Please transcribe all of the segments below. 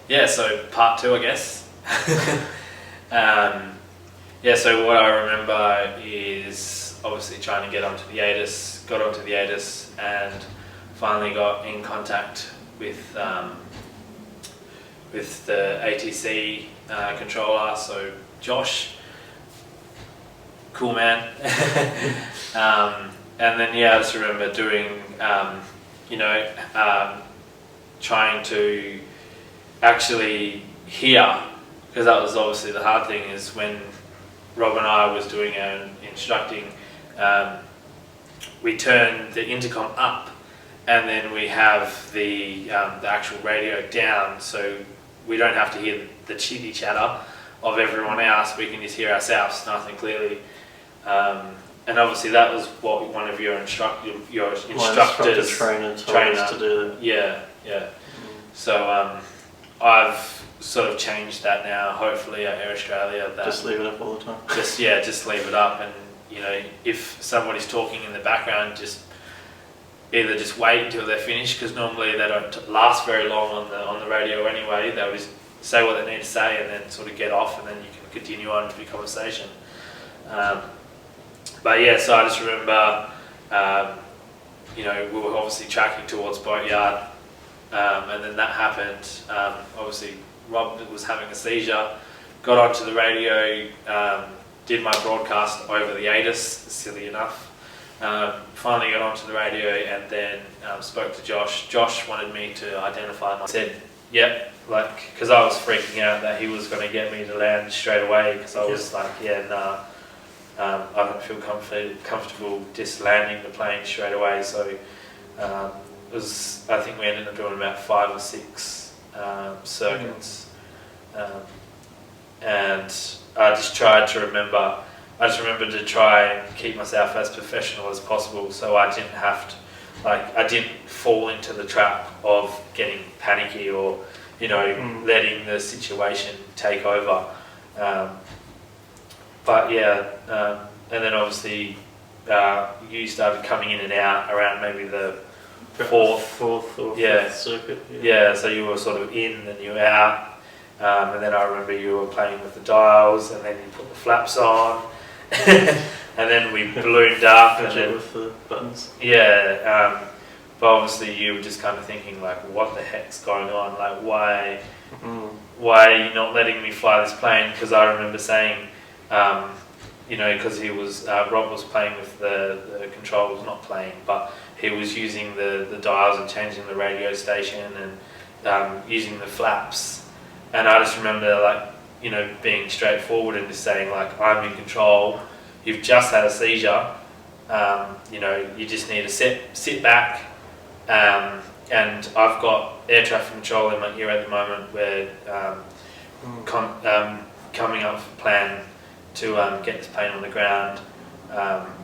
Yeah, so part two, I guess. Yeah, so what I remember is obviously trying to get onto the ATIS, got onto the ATIS and finally got in contact with the ATC controller, so Josh, cool man. And then yeah, I just remember doing, trying to actually hear, because that was obviously the hard thing, is when Rob and I was doing our instructing, we turn the intercom up and then we have the actual radio down, so we don't have to hear the chitty chatter of everyone else, we can just hear ourselves nice and clearly. And obviously that was what one of your instructors trainer told us to do. Yeah. So I've sort of changed that now, hopefully at Air Australia. That just leave it up all the time. Just leave it up, and if somebody's talking in the background, either just wait until they're finished, because normally they don't last very long on the radio anyway. They'll just say what they need to say and then sort of get off, and then you can continue on with your conversation. But yeah, so I just remember, we were obviously tracking towards Boatyard, and then that happened. Obviously, Rob was having a seizure, got onto the radio, did my broadcast over the ATIS, silly enough. Finally got onto the radio and then spoke to Josh. Josh wanted me to identify. I said, yep, because I was freaking out that he was going to get me to land straight away, because I was like, yeah, nah. I don't feel comfortable just landing the plane straight away, so I think we ended up doing about 5 or 6 circuits, and I just tried to remember. I just remembered to try and keep myself as professional as possible, so I didn't have to, I didn't fall into the trap of getting panicky or letting the situation take over. But yeah, and then obviously you started coming in and out around maybe the fourth or fifth circuit. Yeah, so you were sort of in, then you were out, and then I remember you were playing with the dials, and then you put the flaps on, and then we ballooned up, and then with the buttons. Yeah, but obviously you were just kind of thinking like, what the heck's going on? Like, why are you not letting me fly this plane? Because I remember saying, because Rob was playing with the controls, not playing, but he was using the dials and changing the radio station and using the flaps. And I just remember being straightforward and just saying like, I'm in control, you've just had a seizure, you just need to sit back, and I've got air traffic control in my ear at the moment where coming up with a plan to get this plane on the ground,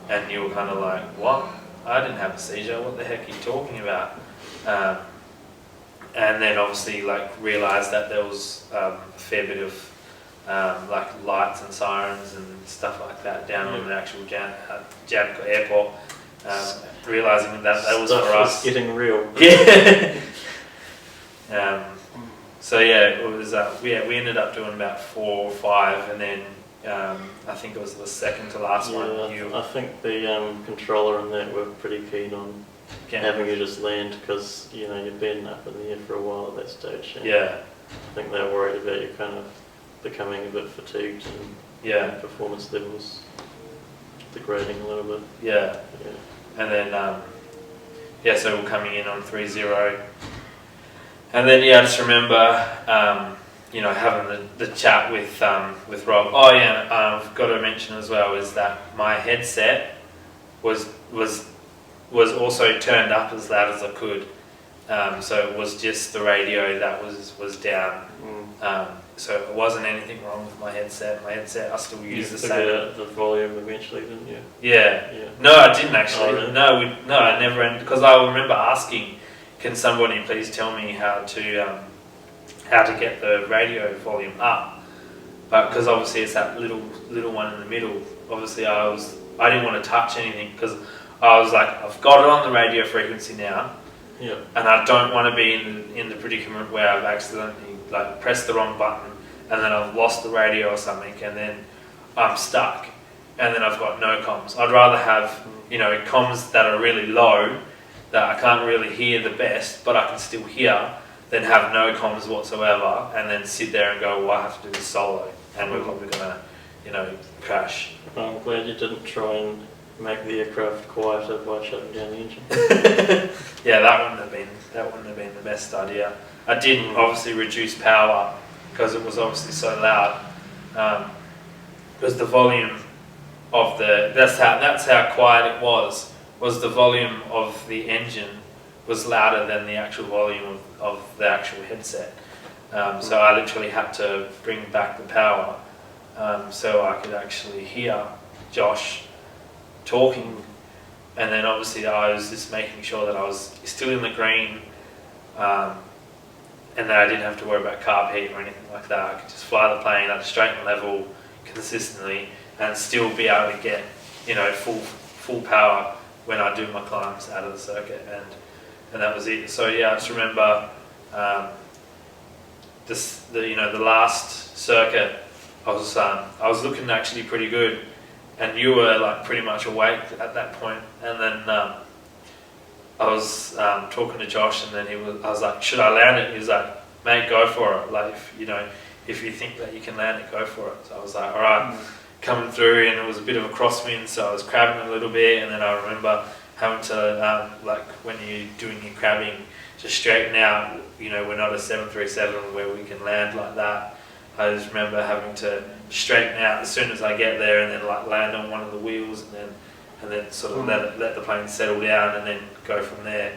and you were kind of like, what? I didn't have a seizure, what the heck are you talking about? And then obviously realised that there was a fair bit of lights and sirens and stuff like that down on the actual Janico airport, realising that was for us. Getting real. Yeah. So yeah, it was. We ended up doing about 4 or 5, and then I think it was the second to last one. I think the controller and that were pretty keen on having you just land, because you've been up in the air for a while at that stage. Yeah. I think they were worried about you kind of becoming a bit fatigued and performance levels degrading a little bit. Yeah. And then so we're coming in on 3-0, and then I just remember having the chat with Rob. Oh yeah, I've got to mention as well is that my headset was also turned up as loud as I could, so it was just the radio that was down. So it wasn't anything wrong with my headset. I still use the same. You figured out the volume eventually, didn't you? Yeah. No, I didn't actually. Oh, really? No, I never. Because I remember asking, can somebody please tell me how to get the radio volume up? But because obviously it's that little one in the middle. Obviously I didn't want to touch anything, because I was like, I've got it on the radio frequency now, and I don't want to be in the predicament where I've accidentally like pressed the wrong button, and then I've lost the radio or something, and then I'm stuck, and then I've got no comms. I'd rather have, you know, comms that are really low, that I can't really hear the best, but I can still hear, than have no comms whatsoever, and then sit there and go, well, I have to do this solo, and we're probably gonna, you know, crash. I'm glad you didn't try and make the aircraft quieter by shutting down the engine. Yeah, that wouldn't have been the best idea. I did obviously reduce power because it was obviously so loud. Because the volume of that's how quiet it was the volume of the engine was louder than the actual volume of the actual headset. So I literally had to bring back the power so I could actually hear Josh talking, and then obviously I was just making sure that I was still in the green, and that I didn't have to worry about carb heat or anything like that. I could just fly the plane at a straight level consistently and still be able to get, you know, full power when I do my climbs out of the circuit, and that was it. So yeah, I just remember the last circuit, I was looking actually pretty good, and you were like pretty much awake at that point, and then I was talking to Josh, and then I was like, should I land it? He was like, mate, go for it. Like, if you think that you can land it, go for it. So I was like, all right, coming through, and it was a bit of a crosswind, so I was crabbing a little bit, and then I remember having to, like when you're doing your crabbing, just straighten out, you know, we're not a 737 where we can land like that. I just remember having to straighten out as soon as I get there, and then like land on one of the wheels, and then sort of let the plane settle down, and then go from there.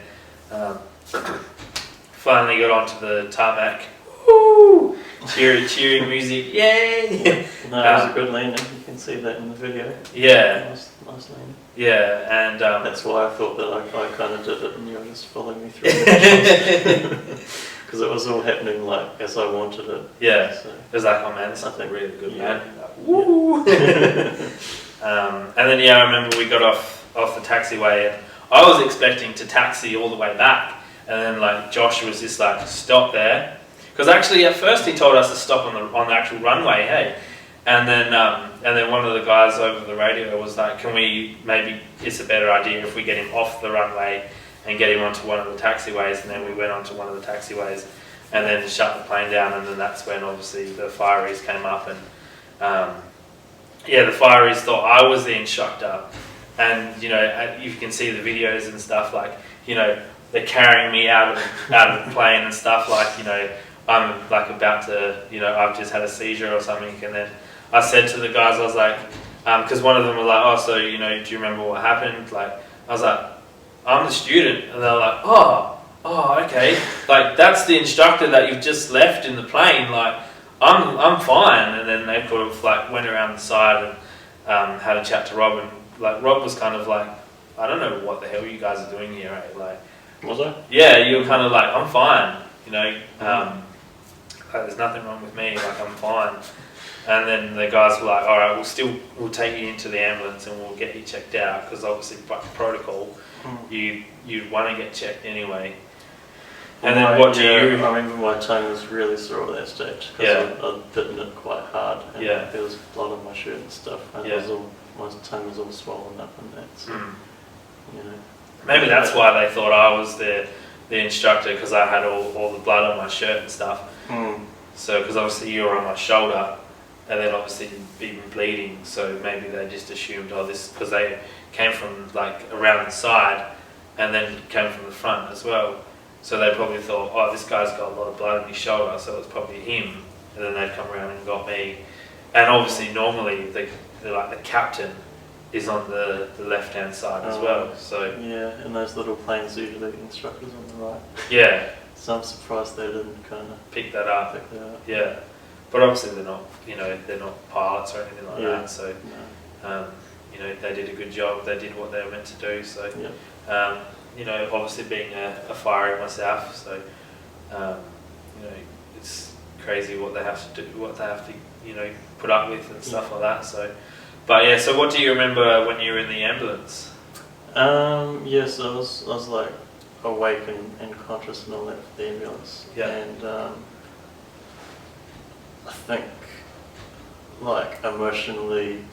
Finally got onto the tarmac. Woo! Cheering music, yay! No, it was a good landing. You can see that in the video. Yeah. Nice landing. Yeah, and that's why I thought that I kind of did it, and you were just following me through it. Because it was all happening like as I wanted it. Yeah. So, it was like, oh man, this is really good, yeah. man. Like, woo! And then I remember we got off the taxiway, and I was expecting to taxi all the way back, and then like Josh was just like, stop there, because actually at first he told us to stop on the actual runway, hey, and then one of the guys over the radio was like, can we, maybe it's a better idea if we get him off the runway and get him onto one of the taxiways, and then we went onto one of the taxiways and then shut the plane down, and then that's when obviously the fireys came up, and the fireys thought I was the instructor, and you know, you can see the videos and stuff, like, you know, they're carrying me out of the plane and stuff, like, you know, I'm like about to, you know, I've just had a seizure or something, and then I said to the guys, I was like, because one of them was like, oh, so, you know, do you remember what happened? Like, I was like, I'm the student, and they were like, oh, okay, like that's the instructor that you've just left in the plane, like I'm fine. And then they sort of like went around the side and had a chat to Rob, and like Rob was kind of like, I don't know what the hell you guys are doing here, right? Like, was I? Yeah, you were kind of like, I'm fine, you know, like, there's nothing wrong with me, like I'm fine. And then the guys were like, all right, we'll take you into the ambulance and we'll get you checked out, because obviously by protocol, you'd want to get checked anyway. And then what do you... I remember my tongue was really sore at that stage, because I'd bitten it quite hard, and there was blood on my shirt and stuff, and it was all, my tongue was all swollen up and that, so, you know. Maybe that's why they thought I was the instructor, because I had all the blood on my shirt and stuff. So, because obviously you were on my shoulder, and then obviously you'd been bleeding, so maybe they just assumed, oh, this, because they came from like around the side and then came from the front as well, so they probably thought, oh, this guy's got a lot of blood on his shoulder, so it's probably him, and then they'd come around and got me. And obviously normally the captain is on the left hand side as well, so yeah, and those little planes usually the instructor's on the right. Yeah, so I'm surprised they didn't kind of pick that up. Yeah, but obviously they're not, you know, they're not pilots or anything like that, so you know, they did a good job, they did what they were meant to do, so you know, obviously being a firer myself, so you know, it's crazy what they have to do, what they have to, you know, put up with and stuff like that, so. But yeah, so what do you remember when you were in the ambulance? Yes, I was like awake and conscious and all that for the ambulance. Yeah. And I think, like, emotionally,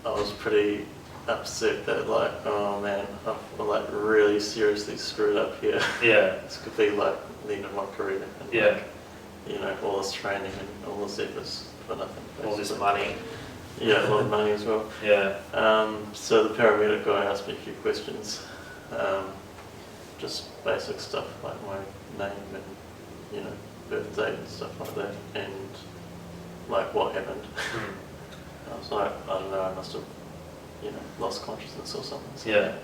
I was pretty upset that, like, oh man, I've like really seriously screwed up here. Yeah. This could be like the end of my career. And, Yeah. like, you know, all this training and all this efforts for nothing. All this basically. money. Yeah, a lot of money as well. Yeah. So the paramedic guy asked me a few questions, just basic stuff like my name and, you know, birth date and stuff like that, and like what happened. I was like, I don't know, I must have, you know, lost consciousness or something. So Yeah.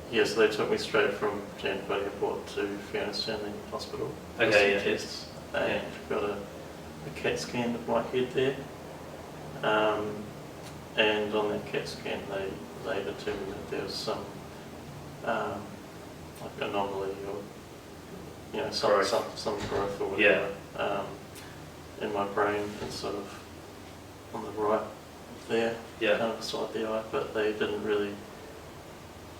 Yeah, so they took me straight from Janbury Airport to Fiona Stanley Hospital. Okay, for some yeah. tests, and got a CAT scan of my head there. And on that CAT scan, they determined that there was some like anomaly or, you know, some growth or whatever in my brain, and sort of on the right there, kind of beside the eye, but they didn't really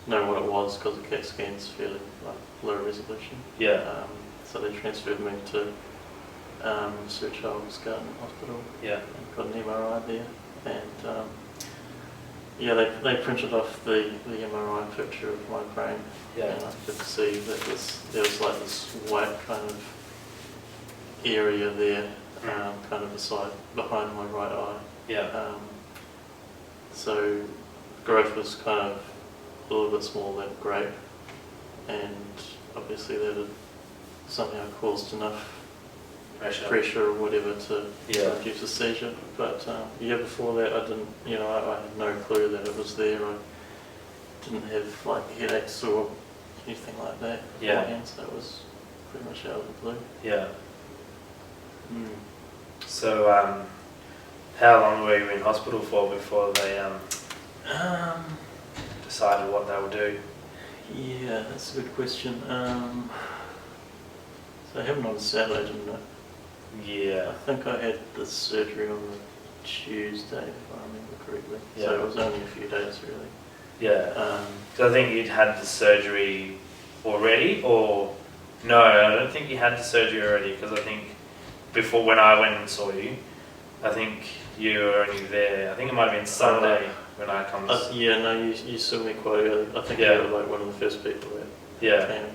know what it was because the CAT scan's fairly like low resolution. So they transferred me to Sir Charles Garden Hospital. And got an MRI there, and they printed off the MRI picture of my brain, and I could see that there was like this white kind of area there, kind of behind my right eye. So growth was kind of a little bit smaller than grape, and obviously that had somehow caused enough pressure or whatever to produce a seizure. But before that I didn't, you know, I had no clue that it was there. I didn't have like headaches or anything like that beforehand, so it was pretty much out of the blue. So how long were you in hospital for before they decided what they would do? Yeah, that's a good question. So I happened on a Saturday, didn't it? I think I had the surgery on the Tuesday, if I remember correctly. So it was only a few days, really. So I think you'd had the surgery already, or no? I don't think you had the surgery already, because I think before, when I went and saw you, I think you were only there. I think it might have been Sunday when I come. You saw me quite early. I think you were like one of the first people that came.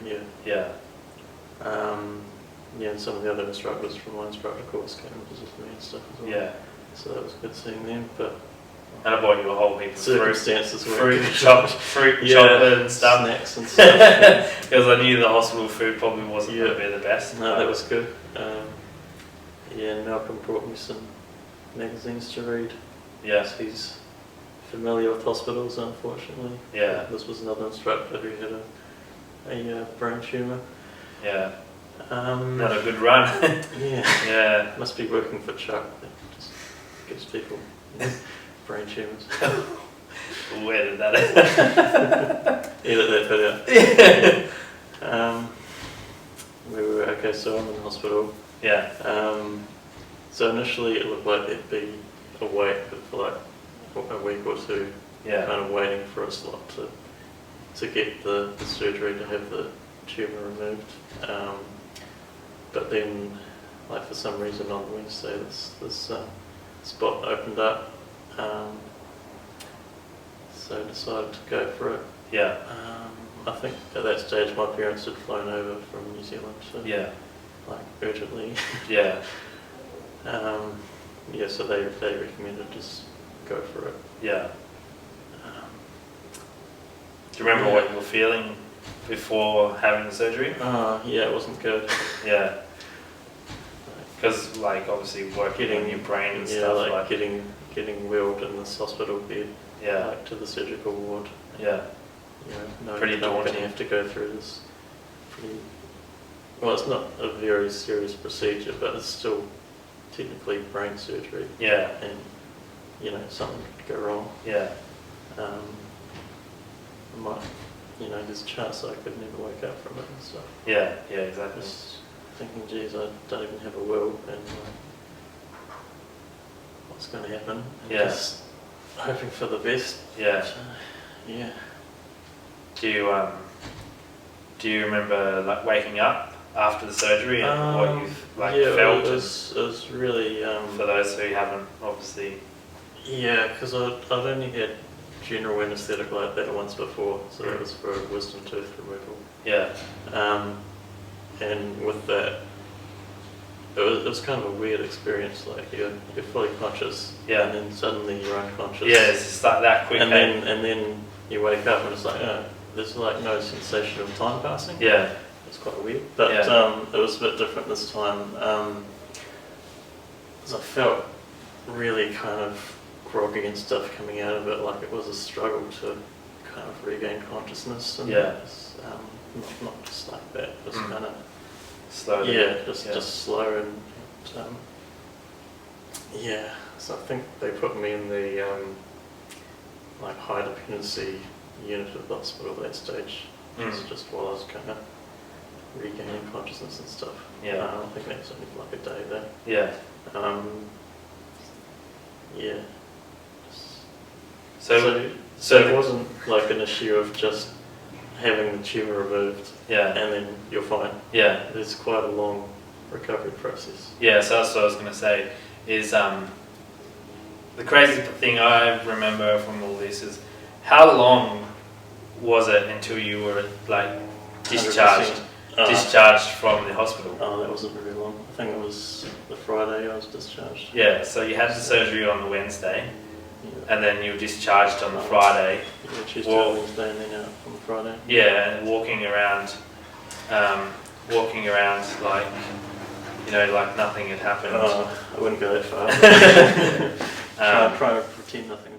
And some of the other instructors from my instructor course came and visited me and stuff as well. So that was good seeing them. And I bought you a whole heap of circumstances, fruit, chocolate and stuff. Snacks and stuff. Because I knew the hospital food probably wasn't going to be the best. No, that was good. Malcolm brought me some magazines to read. He's familiar with hospitals, unfortunately. This was another instructor who had a brain tumour. Not a good run. Must be working for Chuck. That just gives people brain tumours. Where did that end? Edit that bit out. So I'm in the hospital. So initially it looked like there'd be a wait for like a week or two, kind of waiting for a slot to get the surgery to have the tumour removed. But then, like, for some reason on Wednesday, this spot opened up, so I decided to go for it. I think at that stage my parents had flown over from New Zealand to like urgently. So they recommended just go for it. Do you remember what you were feeling before having the surgery? It wasn't good. Because like obviously working on your brain and stuff, like getting wheeled in this hospital bed, like to the surgical ward. Pretty not going daunting. to have to go through this well, it's not a very serious procedure, but it's still technically brain surgery. And something could go wrong. There's a chance I could never wake up from it and stuff. Exactly. Just thinking, geez, I don't even have a will, and what's going to happen? And just hoping for the best. Do you remember like waking up after the surgery and what you've like yeah, felt? it was really For those who haven't obviously. yeah, because I'd only had general anaesthetic like that once before, so that was for wisdom tooth removal. Yeah. And with that, it was kind of a weird experience. Like you're fully conscious, Yeah. and then suddenly you're unconscious. Yeah, it's just like that quick. And then you wake up and it's like, there's like no sensation of time passing. Yeah. It's quite weird, but Yeah. it was a bit different this time. Because I felt really kind of groggy and stuff coming out of it, like it was a struggle to kind of regain consciousness. And Yeah. it was, not just like that, just kind of Slowly. yeah, just slow and yeah. So I think they put me in the like high dependency unit of the hospital at that stage, just while I was kind of regaining consciousness and stuff. Yeah. I think that was only for like a day there. Yeah. Yeah. So So it wasn't like an issue of just having the tumour removed yeah. and then you're fine. Yeah. It's quite a long recovery process. Yeah, so that's what I was going to say, is the crazy thing I remember from all this is how long was it until you were like discharged 100%. from the hospital? Oh, that wasn't very long. I think it was the Friday I was discharged. Yeah, so you had the surgery on the Wednesday, Yeah. and then you were discharged on the Friday. Yeah, Tuesday, Wednesday, and then out on the Friday. Yeah, and walking around like, you know, like nothing had happened. I wouldn't go that far. Try to pretend nothing